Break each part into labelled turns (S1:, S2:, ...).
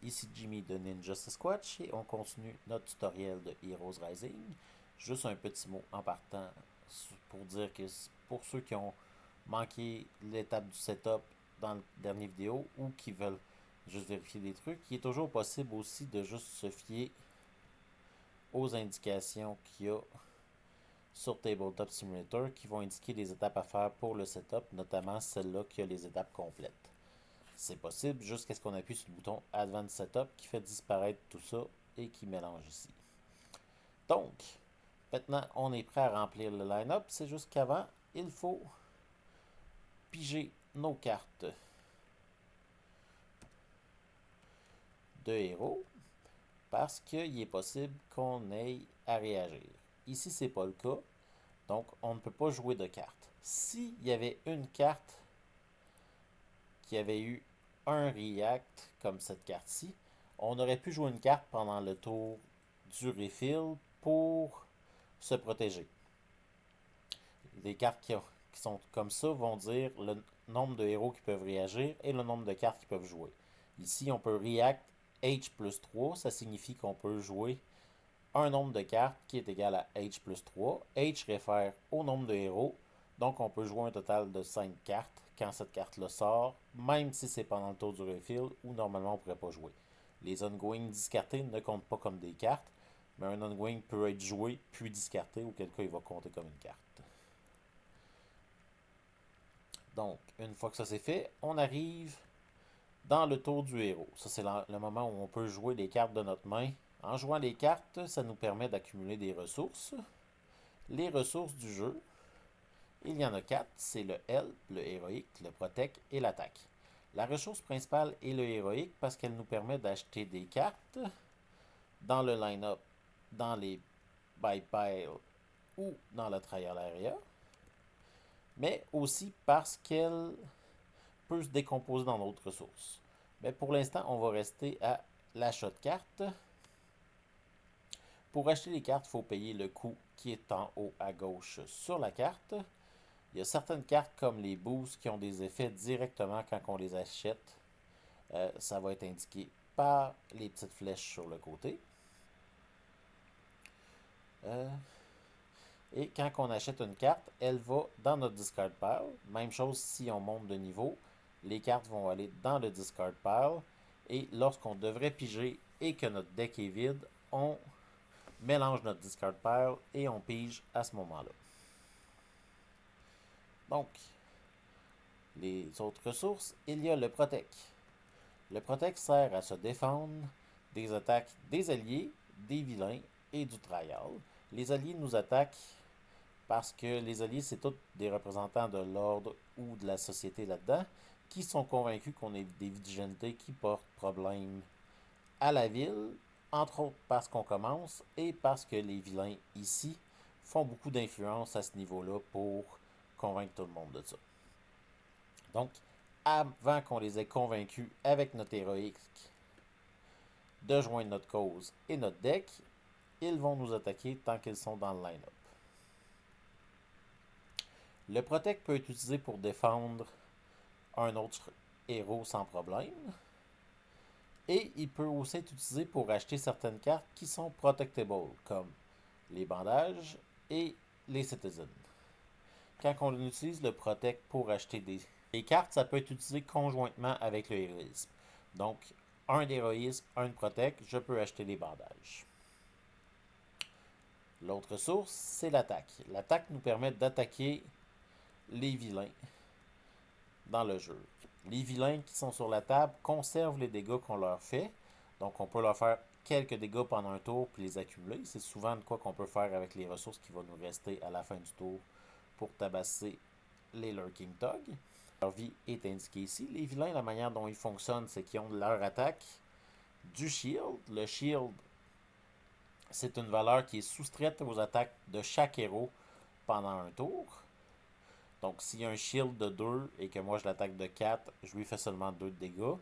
S1: ici Jimmy de Ninja Sasquatch et on continue notre tutoriel de Heroes Rising. Juste un petit mot en partant pour dire que pour ceux qui ont manqué l'étape du setup dans la dernière vidéo ou qui veulent juste vérifier des trucs, il est toujours possible aussi de juste se fier aux indications qu'il y a sur Tabletop Simulator qui vont indiquer les étapes à faire pour le setup, notamment celle-là qui a les étapes complètes. C'est possible jusqu'à ce qu'on appuie sur le bouton Advanced Setup qui fait disparaître tout ça et qui mélange ici. Donc, maintenant on est prêt à remplir le line-up. C'est juste qu'avant, il faut piger nos cartes de héros parce qu'il est possible qu'on ait à réagir. Ici, c'est pas le cas, donc on ne peut pas jouer de cartes. S'il y avait une carte qui avait eu un react comme cette carte-ci, on aurait pu jouer une carte pendant le tour du refill pour se protéger. Les cartes qui sont comme ça vont dire le nombre de héros qui peuvent réagir et le nombre de cartes qui peuvent jouer. Ici, on peut react H plus 3, ça signifie qu'on peut jouer un nombre de cartes qui est égal à H plus 3. H réfère au nombre de héros, donc on peut jouer un total de 5 cartes quand cette carte-là sort, même si c'est pendant le tour du refill où normalement on ne pourrait pas jouer. Les ongoing discartés ne comptent pas comme des cartes, mais un ongoing peut être joué puis discarté, auquel cas il va compter comme une carte. Donc, une fois que ça c'est fait, on arrive dans le tour du héros. Ça, c'est le moment où on peut jouer les cartes de notre main. En jouant les cartes, ça nous permet d'accumuler des ressources. Les ressources du jeu, il y en a 4. C'est le Help, le héroïque, le Protect et l'attaque. La ressource principale est le héroïque parce qu'elle nous permet d'acheter des cartes dans le line-up, dans les buy pile ou dans le trial area, mais aussi parce qu'elle peut se décomposer dans d'autres ressources. Mais pour l'instant, on va rester à l'achat de cartes. Pour acheter les cartes, il faut payer le coût qui est en haut à gauche sur la carte. Il y a certaines cartes comme les boosts qui ont des effets directement quand on les achète. Ça va être indiqué par les petites flèches sur le côté. Et quand on achète une carte, elle va dans notre discard pile. Même chose si on monte de niveau. Les cartes vont aller dans le discard pile. Et lorsqu'on devrait piger et que notre deck est vide, on mélange notre discard pile et on pige à ce moment-là. Donc, les autres ressources, il y a le Protect. Le Protect sert à se défendre des attaques des alliés, des vilains et du trial. Les alliés nous attaquent parce que les alliés, c'est tous des représentants de l'ordre ou de la société là-dedans qui sont convaincus qu'on est des vigilants qui portent problème à la ville, entre autres parce qu'on commence et parce que les vilains ici font beaucoup d'influence à ce niveau-là pour convaincre tout le monde de ça. Donc, avant qu'on les ait convaincus avec notre héroïque de joindre notre cause et notre deck, ils vont nous attaquer tant qu'ils sont dans le line-up. Le Protect peut être utilisé pour défendre un autre héros sans problème. Et il peut aussi être utilisé pour acheter certaines cartes qui sont protectable, comme les bandages et les citizens. Quand on utilise le Protect pour acheter des cartes, ça peut être utilisé conjointement avec le héroïsme. Donc, un d'héroïsme, un de Protect, je peux acheter des bandages. L'autre source, c'est l'attaque. L'attaque nous permet d'attaquer les vilains dans le jeu. Les vilains qui sont sur la table conservent les dégâts qu'on leur fait. Donc on peut leur faire quelques dégâts pendant un tour puis les accumuler. C'est souvent de quoi qu'on peut faire avec les ressources qui vont nous rester à la fin du tour pour tabasser les Lurking Thugs. Leur vie est indiquée ici. Les vilains, la manière dont ils fonctionnent, c'est qu'ils ont leur attaque du shield. Le shield, c'est une valeur qui est soustraite aux attaques de chaque héros pendant un tour. Donc, s'il y a un shield de 2 et que moi je l'attaque de 4, je lui fais seulement 2 de dégâts.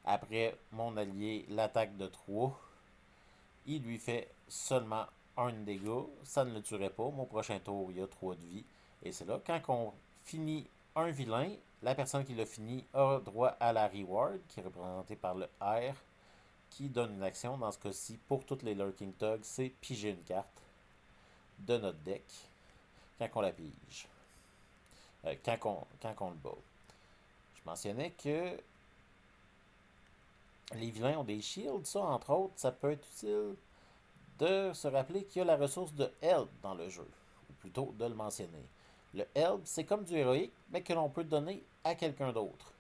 S1: Après, mon allié l'attaque de 3, il lui fait seulement 1 de dégâts. Ça ne le tuerait pas. Mon prochain tour, il y a 3 de vie. Et c'est là, quand on finit un vilain, la personne qui l'a fini a droit à la reward, qui est représentée par le R. qui donne une action. Dans ce cas-ci, pour toutes les Lurking Thugs, c'est piger une carte de notre deck quand on la pige. Quand on le bat. Je mentionnais que les vilains ont des shields. Ça, entre autres, ça peut être utile de se rappeler qu'il y a la ressource de Help dans le jeu. Ou plutôt de le mentionner. Le Help, c'est comme du héroïque, mais que l'on peut donner à quelqu'un d'autre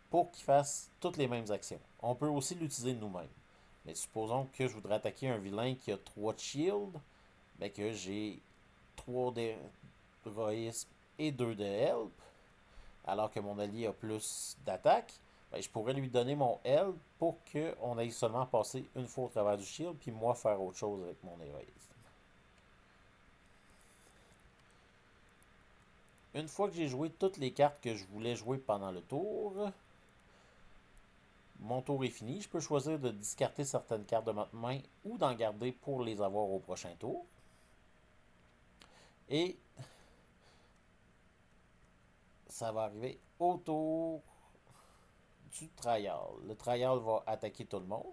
S1: pour qu'il fasse toutes les mêmes actions. On peut aussi l'utiliser nous-mêmes. Mais supposons que je voudrais attaquer un vilain qui a 3 de shield, mais que j'ai 3 d'héroïsme et 2 de help, alors que mon allié a plus d'attaque, ben, je pourrais lui donner mon help pour qu'on aille seulement passer une fois au travers du shield, puis moi faire autre chose avec mon héroïsme. Une fois que j'ai joué toutes les cartes que je voulais jouer pendant le tour, mon tour est fini. Je peux choisir de discarter certaines cartes de ma main ou d'en garder pour les avoir au prochain tour. Et ça va arriver au tour du trial. Le trial va attaquer tout le monde.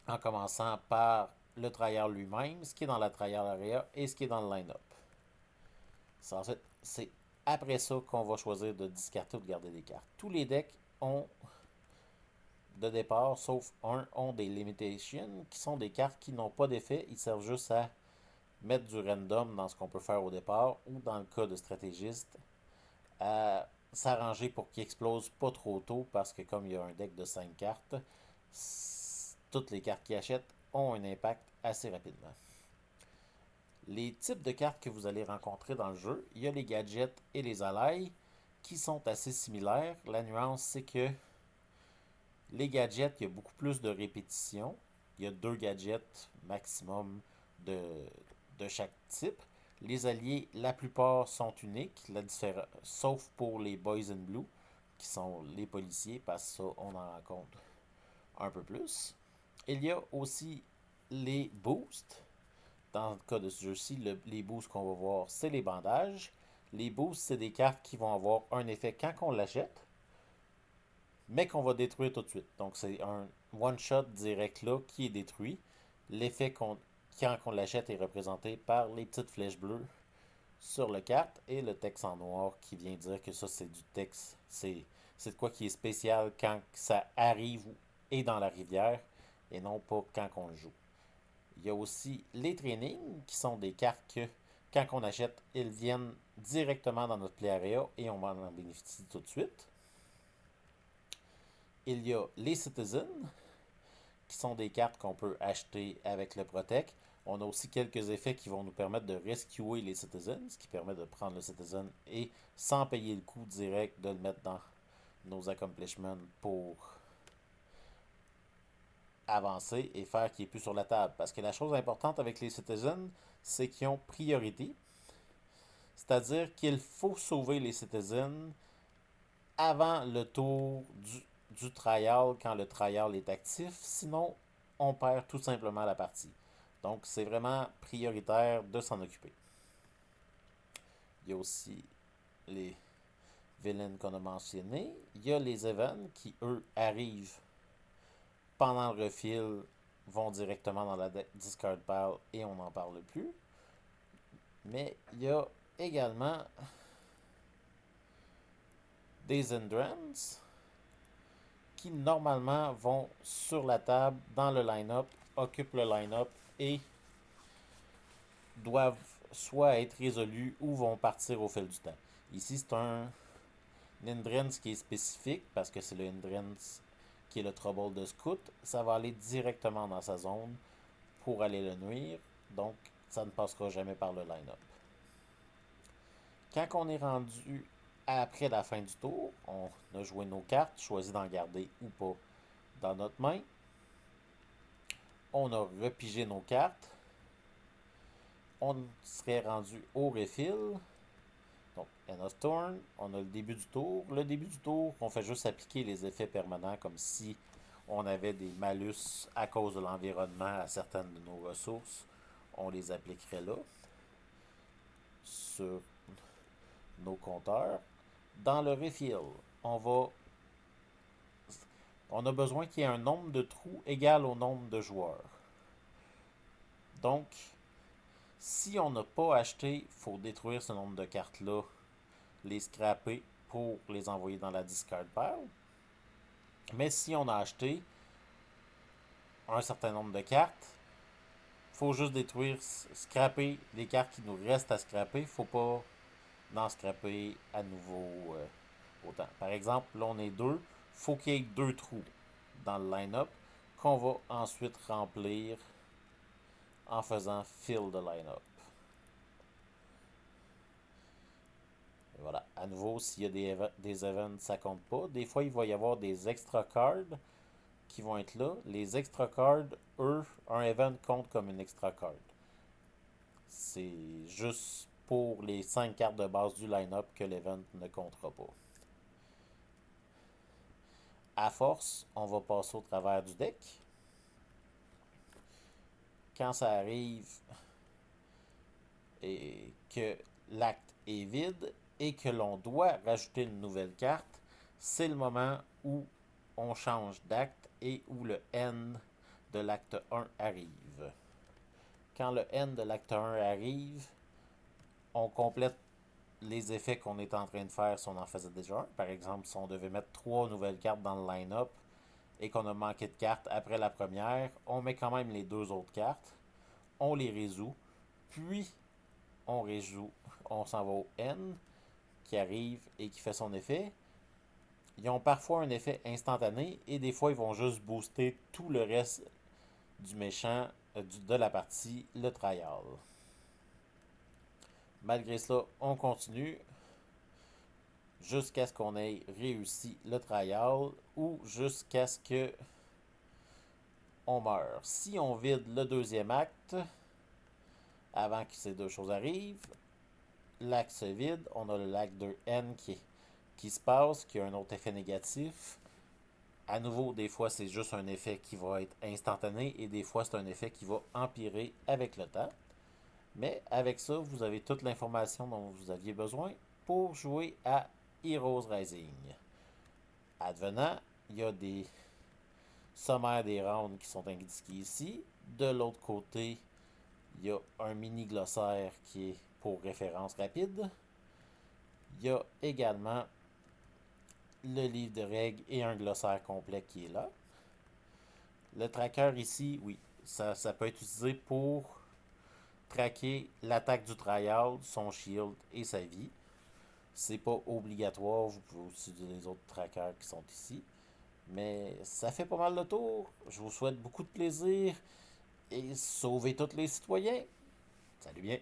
S1: En commençant par le trial lui-même, ce qui est dans la trial area et ce qui est dans le line-up. C'est après ça qu'on va choisir de discarter ou de garder des cartes. Tous les decks ont de départ, sauf un, ont des limitations, qui sont des cartes qui n'ont pas d'effet. Ils servent juste à mettre du random dans ce qu'on peut faire au départ, ou dans le cas de stratégiste, à s'arranger pour qu'il explose pas trop tôt, parce que comme il y a un deck de 5 cartes, toutes les cartes qu'il achète ont un impact assez rapidement. Les types de cartes que vous allez rencontrer dans le jeu, il y a les gadgets et les allies qui sont assez similaires. La nuance, c'est que les gadgets, il y a beaucoup plus de répétitions. Il y a 2 gadgets maximum de, de chaque type. Les alliés, la plupart sont uniques, sauf pour les Boys in Blue, qui sont les policiers, parce que ça, on en rencontre un peu plus. Il y a aussi les boosts. Dans le cas de ce jeu-ci, les boosts qu'on va voir, c'est les bandages. Les boosts, c'est des cartes qui vont avoir un effet quand on l'achète, mais qu'on va détruire tout de suite. Donc c'est un one-shot direct là qui est détruit. L'effet quand on l'achète est représenté par les petites flèches bleues sur le carte et le texte en noir qui vient dire que ça c'est du texte. C'est de quoi qui est spécial quand ça arrive et dans la rivière et non pas quand on le joue. Il y a aussi les trainings qui sont des cartes que quand on achète, ils viennent directement dans notre play area et on en bénéficie tout de suite. Il y a les Citizens, qui sont des cartes qu'on peut acheter avec le Protect. On a aussi quelques effets qui vont nous permettre de rescuer les Citizens, ce qui permet de prendre le Citizen et sans payer le coût direct de le mettre dans nos accomplishments pour avancer et faire qu'il n'est plus sur la table. Parce que la chose importante avec les Citizens, c'est qu'ils ont priorité. C'est-à-dire qu'il faut sauver les Citizens avant le tour du trial quand le trial est actif. Sinon, on perd tout simplement la partie. Donc, c'est vraiment prioritaire de s'en occuper. Il y a aussi les villains qu'on a mentionnés. Il y a les events qui, eux, arrivent pendant le refill, vont directement dans la discard pile et on n'en parle plus. Mais il y a également des hindrance qui normalement vont sur la table dans le line-up, occupent le line-up et doivent soit être résolus ou vont partir au fil du temps. Ici, c'est un hindrance qui est spécifique parce que c'est le hindrance qui est le trouble de scout. Ça va aller directement dans sa zone pour aller le nuire. Donc, ça ne passera jamais par le line-up. Quand on est rendu après la fin du tour, on a joué nos cartes, choisi d'en garder ou pas dans notre main. On a repigé nos cartes. On serait rendu au refill. Donc, End of Turn, on a le début du tour. Le début du tour, on fait juste appliquer les effets permanents comme si on avait des malus à cause de l'environnement à certaines de nos ressources. On les appliquerait là sur nos compteurs. Dans le refill, on va on a besoin qu'il y ait un nombre de trous égal au nombre de joueurs. Donc, si on n'a pas acheté, il faut détruire ce nombre de cartes-là, les scraper pour les envoyer dans la discard pile. Mais si on a acheté un certain nombre de cartes, il faut juste détruire, scraper les cartes qui nous restent à scraper. Il ne faut pas en scraper à nouveau autant. Par exemple, là on est deux, il faut qu'il y ait deux trous dans le line-up qu'on va ensuite remplir en faisant fill the line-up. Voilà. À nouveau, s'il y a des events, ça compte pas. Des fois, il va y avoir des extra cards qui vont être là. Les extra cards, eux, un event compte comme une extra card. C'est juste pour les 5 cartes de base du line-up que l'event ne comptera pas. À force, on va passer au travers du deck. Quand ça arrive et que l'acte est vide et que l'on doit rajouter une nouvelle carte, c'est le moment où on change d'acte et où le N de l'acte 1 arrive. Quand le N de l'acte 1 arrive, on complète les effets qu'on est en train de faire si on en faisait déjà un. Par exemple, si on devait mettre 3 nouvelles cartes dans le line-up et qu'on a manqué de cartes après la première, on met quand même les 2 autres cartes, on les résout, puis on s'en va au N qui arrive et qui fait son effet. Ils ont parfois un effet instantané et des fois ils vont juste booster tout le reste du méchant de la partie, le trial. Malgré cela, on continue jusqu'à ce qu'on ait réussi le trial ou jusqu'à ce que on meure. Si on vide le deuxième acte avant que ces deux choses arrivent, l'acte se vide, on a le lac 2N qui se passe, qui a un autre effet négatif. À nouveau, des fois, c'est juste un effet qui va être instantané et des fois, c'est un effet qui va empirer avec le temps. Mais avec ça, vous avez toute l'information dont vous aviez besoin pour jouer à Heroes Rising. Advenant, il y a des sommaires des rounds qui sont indiqués ici. De l'autre côté, il y a un mini glossaire qui est pour référence rapide. Il y a également le livre de règles et un glossaire complet qui est là. Le tracker ici, oui, ça peut être utilisé pour traquer l'attaque du trial, son shield et sa vie. C'est pas obligatoire, vous pouvez aussi utiliser les autres trackers qui sont ici. Mais ça fait pas mal de tour. Je vous souhaite beaucoup de plaisir et sauvez tous les citoyens. Salut bien.